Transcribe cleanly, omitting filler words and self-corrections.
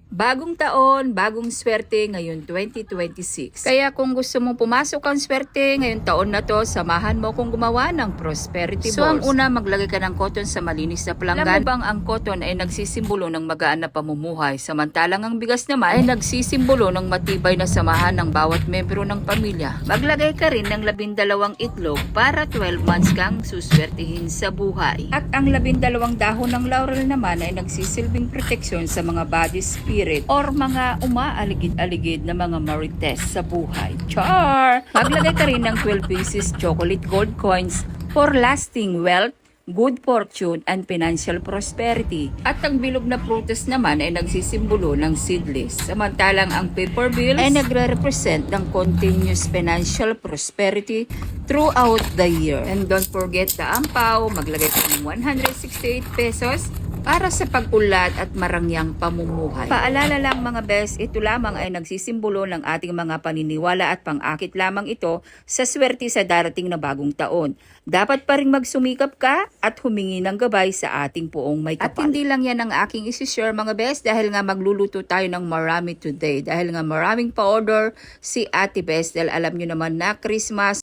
Bagong taon, bagong swerte ngayon 2026. Kaya kung gusto mong pumasok ang swerte ngayon taon na to, samahan mo kung gumawa ng prosperity balls. So ang una, maglagay ka ng cotton sa malinis na palanggan. Alam mo bang ang cotton ay nagsisimbolo ng magaan na pamumuhay, samantalang ang bigas naman ay nagsisimbolo ng matibay na samahan ng bawat membro ng pamilya. Maglagay ka rin ng 12 itlog para 12 months kang suswertihin sa buhay. At ang 12 dahon ng laurel naman ay nagsisilbing proteksyon sa mga body spirit or mga umaaligid-aligid na mga marites sa buhay. Char! Maglagay ka rin ng 12 pieces chocolate gold coins for lasting wealth, good fortune, and financial prosperity. At ang bilog na prutas naman ay nagsisimbolo ng seedless. Samantalang ang paper bills ay nagre-represent ng continuous financial prosperity throughout the year. And don't forget the ampaw, maglagay ka ng 168 pesos para sa pag-ulat at marangyang pamumuhay. Paalala lang mga best, ito lamang ay nagsisimbolo ng ating mga paniniwala at pang-akit lamang ito sa swerte sa darating na bagong taon. Dapat pa rin magsumikap ka at humingi ng gabay sa ating poong may kapal. At hindi lang yan ang aking isi-share mga best dahil nga magluluto tayo ng marami today. Dahil nga maraming pa-order si Ate Best dahil alam nyo naman na Christmas